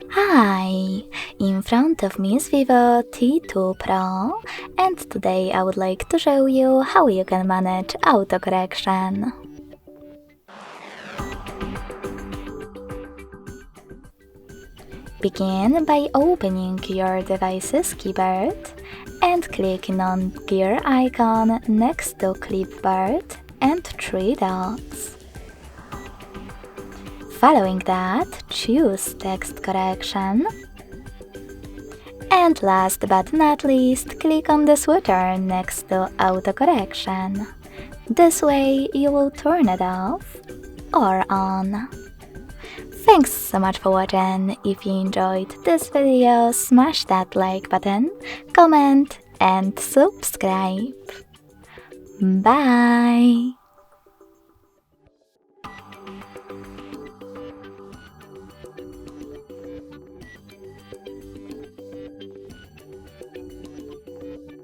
Hi! In front of me is VIVO T2 Pro, and today I would like to show you how you can manage autocorrection. Begin by opening your device's keyboard and clicking on gear icon next to clipboard and three dots. Following that, choose text correction. And last but not least, click on the switcher next to autocorrection. This way you will turn it off or on. Thanks so much for watching. If you enjoyed this video, smash that like button, comment and subscribe. Bye!